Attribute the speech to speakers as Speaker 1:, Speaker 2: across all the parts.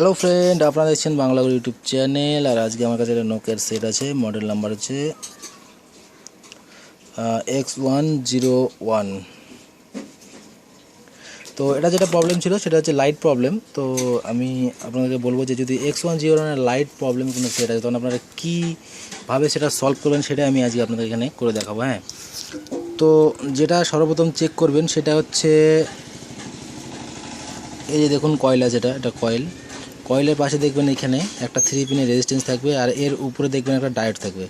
Speaker 1: Hello friend, আপনারা দেখছেন বাংলাগুলো YouTube channel. আর আজকে আমার কাছে একটা নোকিয়ার সেট আছে, মডেল নাম্বার হচ্ছে X101। তো এটা যেটা প্রবলেম ছিল সেটা হচ্ছে লাইট প্রবলেম। তো আমি আপনাদেরকে বলবো যে যদি X101 লাইট প্রবলেম কোনো সেট আছে তখন আপনারা কীভাবে সেটা সলভ করবেন সেটা আমি আজকে আপনাদের এখানে করে দেখাবো। হ্যাঁ, তো যেটা সর্বপ্রথম চেক করবেন সেটা হচ্ছে এই যে দেখুন কয়েল আছে, এটা কয়েলের পাশে দেখবেন এখানে একটা 3 পিনের রেজিস্ট্যান্স থাকবে, আর এর উপরে দেখবেন একটা ডায়োড থাকবে।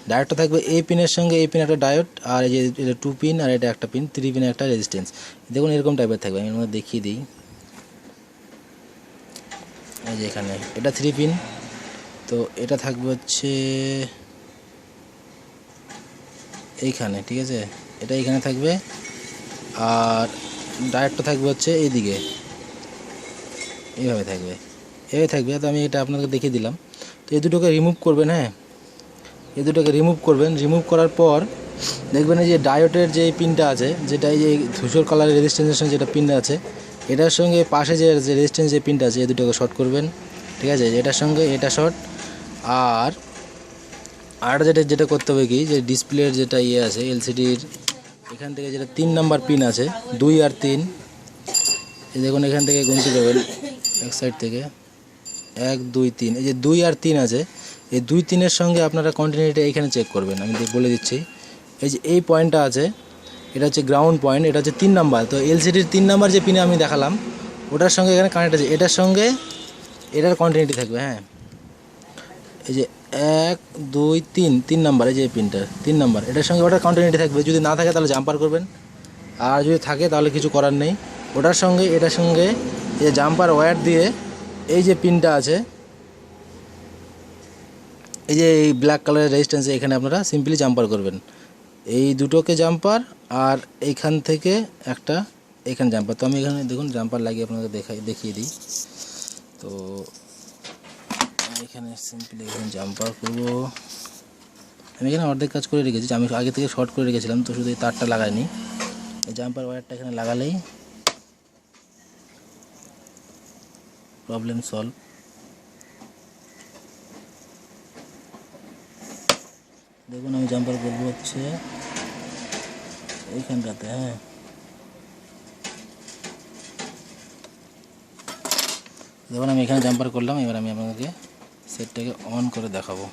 Speaker 1: ডায়োডটা থাকবে এই পিনের সঙ্গে এই পিন একটা ডায়োড, আর এই যে এটা 2 পিন আর এটা একটা পিন, 3 পিনের একটা রেজিস্ট্যান্স। দেখুন এরকম টাইপের থাকবে। আমি আপনাদের দেখিয়ে দিই। এই যে এখানে এটা 3 পিন, তো এটা থাকবে হচ্ছে এইখানে, ঠিক আছে, এটা এইখানে থাকবে। আর ডায়োডটা থাকবে হচ্ছে এইদিকে, এইভাবে থাকবে। তো আমি এটা আপনাকে দেখিয়ে দিলাম। তো এই দুটোকে রিমুভ করবেন। হ্যাঁ, এই দুটোকে রিমুভ করবেন। রিমুভ করার পর দেখবেন এই যে ডায়োডের যে পিনটা আছে, যেটা এই যে ধূসর কালারের রেজিস্ট্যান্সের সঙ্গে যেটা পিনটা আছে, এটার সঙ্গে পাশে যে রেজিস্ট্যান্স যে পিনটা আছে এই দুটোকে শর্ট করবেন, ঠিক আছে। এটার সঙ্গে এটা শর্ট। আর আর যেটা করতে হবে কি, যে ডিসপ্লের যেটা আছে এলসিডির এখান থেকে যেটা 3 নাম্বার পিন আছে, 2 আর 3, এই দেখুন এখান থেকে গুনতে যাবেন এক সাইড থেকে 1 2 3, এই যে 2 আর 3 আছে, এই 2 3-এর সঙ্গে আপনারা কন্টিনিউটি এইখানে চেক করবেন। আমি বলে দিচ্ছি, এই যে এই পয়েন্টটা আছে, এটা হচ্ছে গ্রাউন্ড পয়েন্ট, এটা হচ্ছে 3 নাম্বার। তো এলসিডির 3 নাম্বার যে পিনে আমি দেখালাম ওটার সঙ্গে এখানে কানেক্ট আছে, এটার সঙ্গে এটার কন্টিনিউটি থাকবে। হ্যাঁ, এই যে 1 2 3, 3 নাম্বার, এই যে পিনটা 3 নাম্বার, এটার সঙ্গে ওটার কন্টিনিউটি থাকবে। যদি না থাকে তাহলে জাম্পার করবেন, আর যদি থাকে তাহলে কিছু করার নেই। ওটার সঙ্গে এটার সঙ্গে এই যে জাম্পার ওয়্যার দিয়ে এই যে পিনটা আছে, এই যে এই ব্ল্যাক কালারের রেজিস্ট্যান্স, এখানে আপনারা সিম্পলি জাম্পার করবেন। এই দুটোকে জাম্পার, আর এইখান থেকে একটা এখানে জাম্পার। তো আমি এখানে দেখুন জাম্পার লাগিয়ে আপনাকে দেখিয়ে দিই। তো এখানে সিম্পলি এখানে জাম্পার করবো। আমি এখানে অর্ধেক কাজ করে রেখেছি, আমি আগে থেকে শর্ট করে রেখেছিলাম, তো শুধু এই তারটা লাগাইনি। এই জাম্পার ওয়্যারটা এখানে লাগালেই প্রবলেম সলভ। দেখুন আমি জাম্পার করবো হচ্ছে এইখানটাতে। হ্যাঁ, দেখুন আমি এখানে জাম্পার করলাম। এবার আমি আপনাদেরকে সেটটাকে অন করে দেখাবো।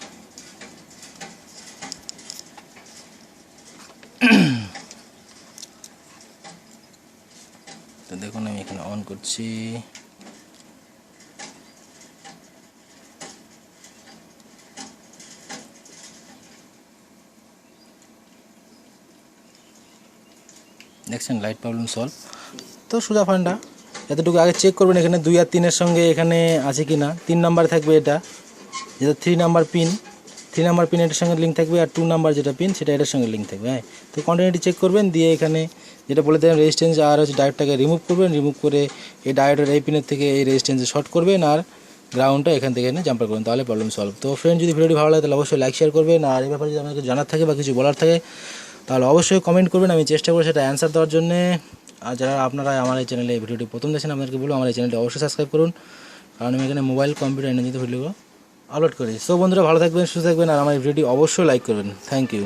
Speaker 1: তো দেখুন আমি এখানে অন করছি। দেখছেন লাইট প্রবলেম সলভ। তো সোজা ফান্ডা এতটুকু আগে চেক করবেন এখানে 2 আর 3-এর সঙ্গে এখানে আছে কি না। 3 নাম্বার থাকবে এটা, যেটা 3 নাম্বার পিন, 3 নাম্বার পিন এটার সঙ্গে লিঙ্ক থাকবে, আর 2 নাম্বার যেটা পিন সেটা এটার সঙ্গে লিঙ্ক থাকবে। হ্যাঁ, তো কন্টিনিউটি চেক করবেন, দিয়ে এখানে যেটা বলে দিলাম রেজিস্ট্যান্স আর হচ্ছে ডায়োডটাকে রিমুভ করবেন। রিমুভ করে এই ডায়োডের এই পিনের থেকে এই রেজিস্ট্যান্সে শর্ট করবেন, আর গ্রাউন্ডটা এখান থেকে এনে জাম্পার করবেন, তাহলে প্রবলেম সলভ। তো ফ্রেন্ড, যদি ভিডিওটি ভালো লাগে তাহলে অবশ্যই লাইক শেয়ার করবেন, আর এই ব্যাপারে যদি আপনাকে জানার থাকে বা কিছু বলার থাকে তাহলে অবশ্যই কমেন্ট করবেন, আমি চেষ্টা করব সেটা অ্যান্সার দেওয়ার জন্যে। আর যারা আপনারা আমার এই চ্যানেলে এই ভিডিওটি প্রথম দেখছেন, আপনাদেরকে বলবো আমার এই চ্যানেলটি অবশ্যই সাবস্ক্রাইব করুন, কারণ আমি এখানে মোবাইল কম্পিউটার এনে ভিডিওগুলো আপলোড করি। সো বন্ধুরা, ভালো থাকবেন, সুস্থ থাকবেন, আর আমার এই ভিডিওটি অবশ্যই লাইক করবেন। Thank you.